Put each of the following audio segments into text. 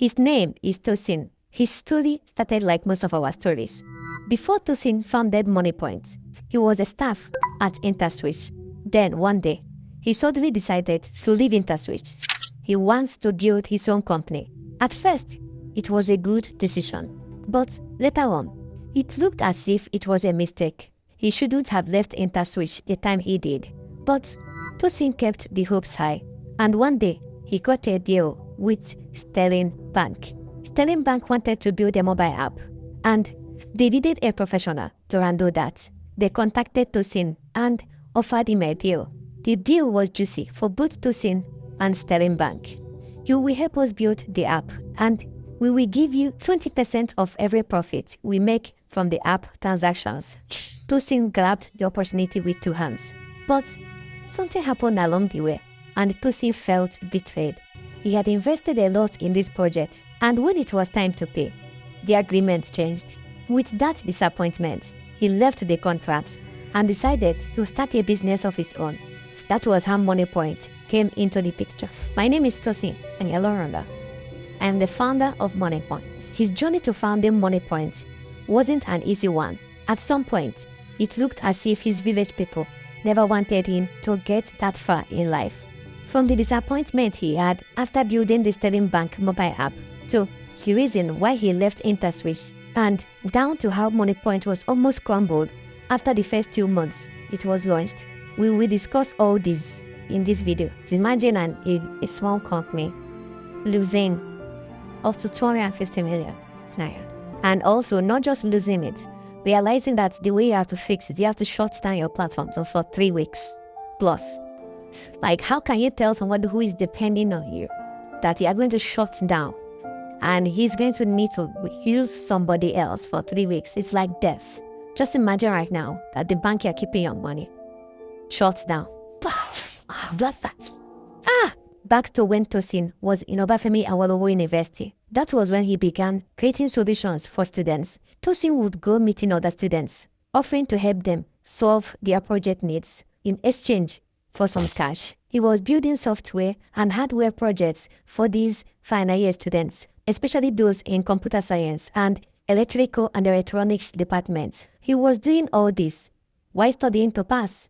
His name is Tosin. His story started like most of our stories. Before Tosin founded Moniepoint, he was a staff at InterSwitch. Then one day, he suddenly decided to leave InterSwitch. He wants to build his own company. At first, it was a good decision. But later on, it looked as if it was a mistake. He shouldn't have left InterSwitch the time he did. But Tosin kept the hopes high. And one day, he got a deal with Sterling Bank. Sterling Bank wanted to build a mobile app, and they needed a professional to handle that. They contacted Tosin and offered him a deal. The deal was juicy for both Tosin and Sterling Bank. You will help us build the app, and we will give you 20% of every profit we make from the app transactions. Tosin grabbed the opportunity with two hands. But something happened along the way, and Tosin felt betrayed. He had invested a lot in this project, and when it was time to pay, the agreement changed. With that disappointment, he left the contract and decided to start a business of his own. That was how Moniepoint came into the picture. My name is Tosin Anyaloranda. I am the founder of Moniepoint. His journey to founding Moniepoint wasn't an easy one. At some point, it looked as if his village people never wanted him to get that far in life. From the disappointment he had after building the Sterling Bank mobile app, to the reason why he left InterSwitch, and down to how Moniepoint was almost crumbled after the first 2 months it was launched. We will discuss all this in this video. Imagine a small company losing up to 250 million naira. And also not just losing it, realizing that the way you have to fix it, you have to shut down your platform for 3 weeks plus. Like, how can you tell someone who is depending on you that you are going to shut down and he's going to need to use somebody else for 3 weeks? It's like death. Just imagine right now that the bank you're keeping your money shuts down. What's that? Back to when Tosin was in Obafemi Awolowo University. That was when he began creating solutions for students. Tosin would go meeting other students, offering to help them solve their project needs in exchange for some cash. He was building software and hardware projects for these final year students, especially those in computer science and electrical and electronics departments. He was doing all this while studying to pass.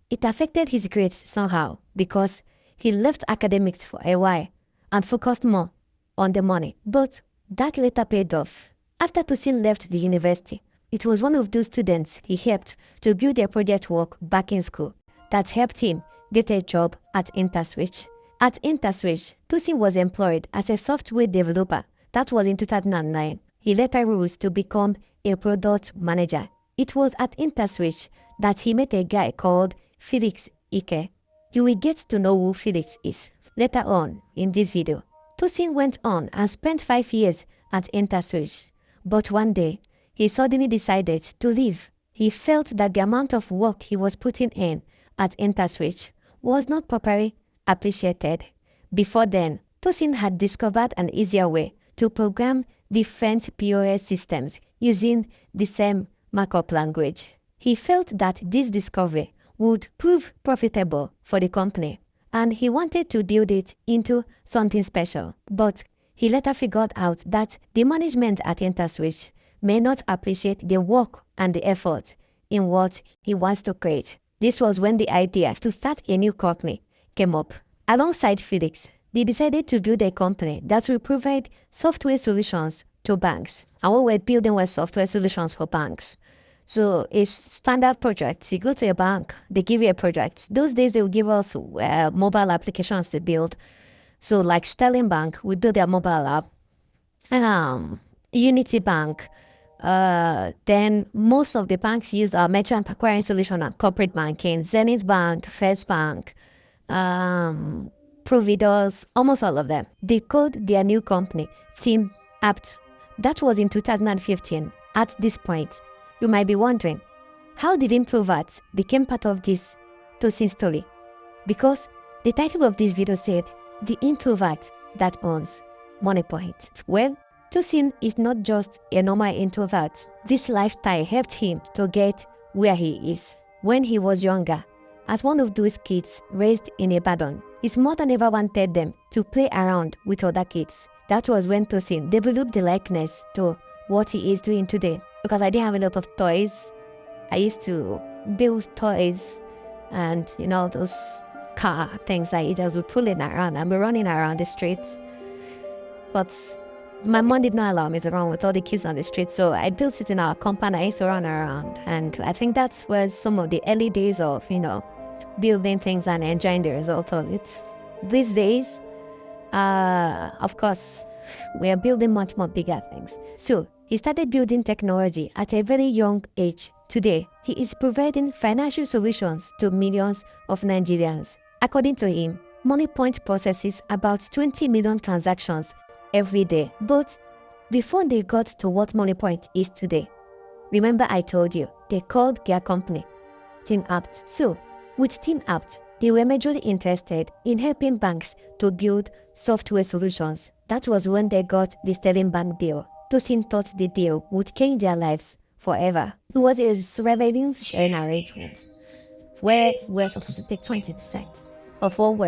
It affected his grades somehow because he left academics for a while and focused more on the money. But that later paid off. After Tosin left the university, it was one of those students he helped to build their project work back in school that helped him get a job at InterSwitch. At InterSwitch, Tosin was employed as a software developer. That was in 2009. He later rose to become a product manager. It was at InterSwitch that he met a guy called Felix Ike. You will get to know who Felix is later on in this video. Tosin went on and spent 5 years at InterSwitch. But one day, he suddenly decided to leave. He felt that the amount of work he was putting in at InterSwitch was not properly appreciated. Before then, Tosin had discovered an easier way to program different POS systems using the same markup language. He felt that this discovery would prove profitable for the company, and he wanted to build it into something special. But he later figured out that the management at InterSwitch may not appreciate the work and the effort in what he wants to create. This was when the idea to start a new company came up. Alongside Felix, they decided to build a company that will provide software solutions to banks. And what we're building was software solutions for banks. So a standard project, you go to a bank, they give you a project. Those days they will give us mobile applications to build. So like Sterling Bank, we build their mobile app. Unity Bank, then most of the banks use our merchant acquiring solution and corporate banking. Zenith Bank, First Bank, Providus, almost all of them. They called their new company Team Apt. That was in 2015. At this point, you might be wondering, how did Introvert become part of this Tosin story? Because the title of this video said, The Introvert That Owns Moniepoint. Well, Tosin is not just a normal introvert. This lifestyle helped him to get where he is. When he was younger, as one of those kids raised in Ibadan, his mother never wanted them to play around with other kids. That was when Tosin developed the likeness to what he is doing today. Because I didn't have a lot of toys, I used to build toys and those car things that he just would pull it around and be running around the streets. But my mom did not allow me to run with all the kids on the street, so I built it in our compound. I used to run around, and I think that was some of the early days of building things and enjoying the result of it. These days, of course, we are building much more bigger things. So he started building technology at a very young age. Today, he is providing financial solutions to millions of Nigerians. According to him, Moniepoint processes about 20 million transactions every day. But before they got to what Moniepoint is today, remember I told you, they called their company Team Apt. So with Team Apt, they were majorly interested in helping banks to build software solutions. That was when they got the Sterling Bank deal. Tosin thought the deal would change their lives forever. It was a revenue sharing arrangement where we're supposed to take 20% of what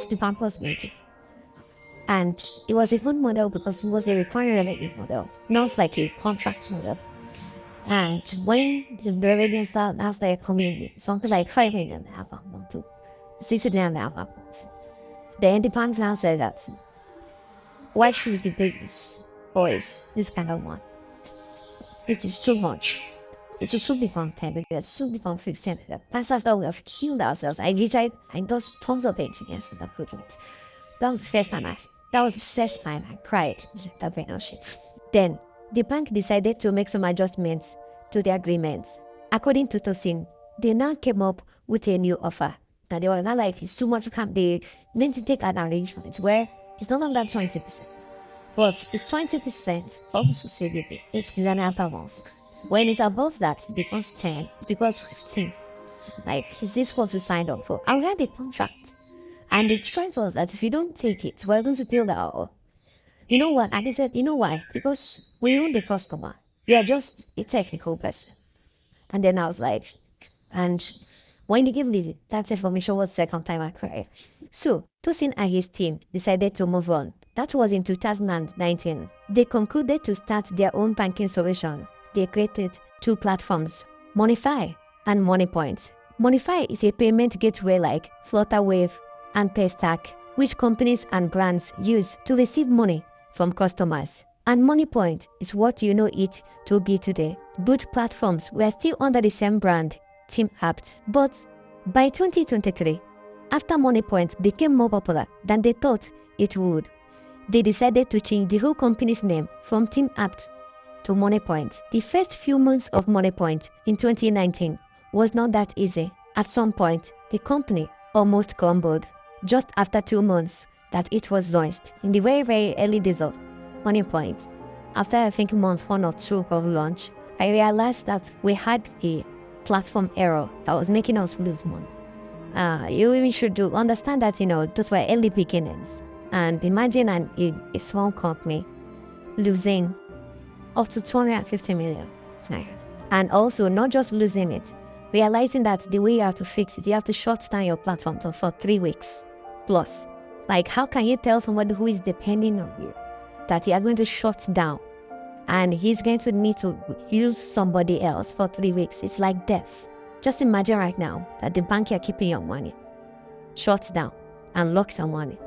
the bank was making. And it was a good model because it was a recurring revenue model, not like a contract model. And when the revenue started coming in, something like 5 million a month to 6 million a month, then the bank now said that why should we pay this boys this kind of one? It is too much. It is too different time because it's too different 15. That's how we have killed ourselves. I lost tons of engineers in that project. That was the first time I cried that partnership. Then the bank decided to make some adjustments to the agreements. According to Tosin, they now came up with a new offer. Now they were not like it's too much to come. They meant to take an arrangement where it's no longer 20%, but it's 20% of the society. It's after month. When it's above that, it becomes 10, it becomes 15. Like, is this what you signed up for? I read the contract. And the choice was that if you don't take it, we're going to build our. You know what? And they said, you know why? Because we own the customer. We are just a technical person. And then I was like, and when they gave me that information was the second time I cried. So Tosin and his team decided to move on. That was in 2019. They concluded to start their own banking solution. They created 2 platforms, Monify and Moniepoint. Monify is a payment gateway like Flutterwave and Paystack, which companies and brands use to receive money from customers. And Moniepoint is what you know it to be today. Both platforms were still under the same brand, Team Apt. But by 2023, after Moniepoint became more popular than they thought it would, they decided to change the whole company's name from Team Apt to Moniepoint. The first few months of Moniepoint in 2019 was not that easy. At some point, the company almost crumbled. Just after 2 months that it was launched, in the very, very early days of Moniepoint, after I think month 1 or 2 of launch, I realized that we had a platform error that was making us lose money. You even should understand that, those were early beginnings. And imagine a small company losing up to 250 million. And also not just losing it, realizing that the way you have to fix it, you have to shut down your platform for 3 weeks plus. Like, how can you tell somebody who is depending on you that you are going to shut down and he's going to need to use somebody else for 3 weeks? It's like death. Just imagine right now that the bank you're keeping your money shuts down and locks your money.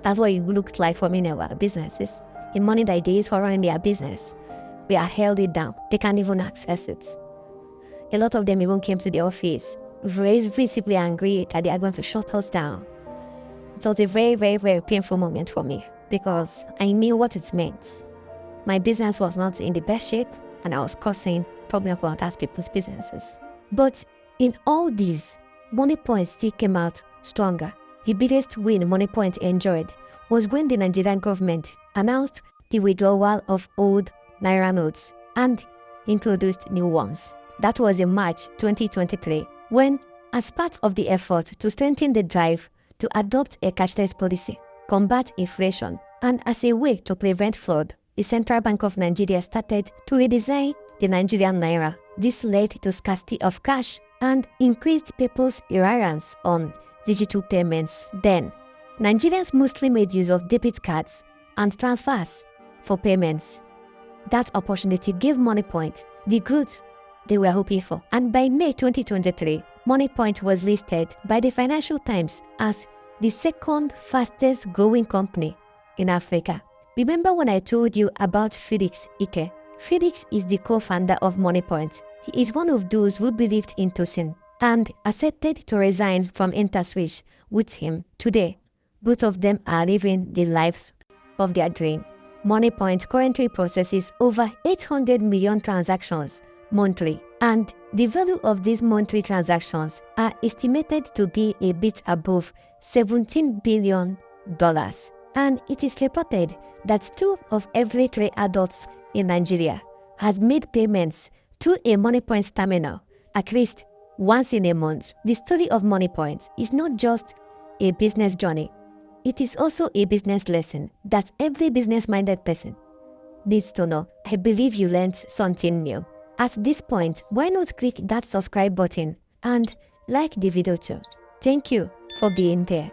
That's what it looked like for many of our businesses. The money that they use for running their business, we are held it down. They can't even access it. A lot of them even came to the office very visibly angry that they are going to shut us down. It was a very, very, very painful moment for me because I knew what it meant. My business was not in the best shape and I was causing problems for other people's businesses. But in all this, Moniepoint still came out stronger. The biggest win Moniepoint enjoyed was when the Nigerian government announced the withdrawal of old Naira notes and introduced new ones. That was in March 2023 when, as part of the effort to strengthen the drive to adopt a cashless policy, combat inflation, and as a way to prevent fraud, the Central Bank of Nigeria started to redesign the Nigerian Naira. This led to scarcity of cash and increased people's reliance on digital payments. Then, Nigerians mostly made use of debit cards and transfers for payments. That opportunity gave Moniepoint the goods they were hoping for. And by May 2023, Moniepoint was listed by the Financial Times as the second fastest growing company in Africa. Remember when I told you about Felix Ike? Felix is the co-founder of Moniepoint. He is one of those who believed in Tosin and accepted to resign from InterSwitch with him. Today, both of them are living the lives of their dream. Moniepoint currently processes over 800 million transactions monthly, and the value of these monthly transactions are estimated to be a bit above $17 billion. And it is reported that 2 of every 3 adults in Nigeria has made payments to a Moniepoint terminal at least once in a month. The story of Moniepoint is not just a business journey. It is also a business lesson that every business-minded person needs to know. I believe you learned something new. At this point, why not click that subscribe button and like the video too? Thank you for being there.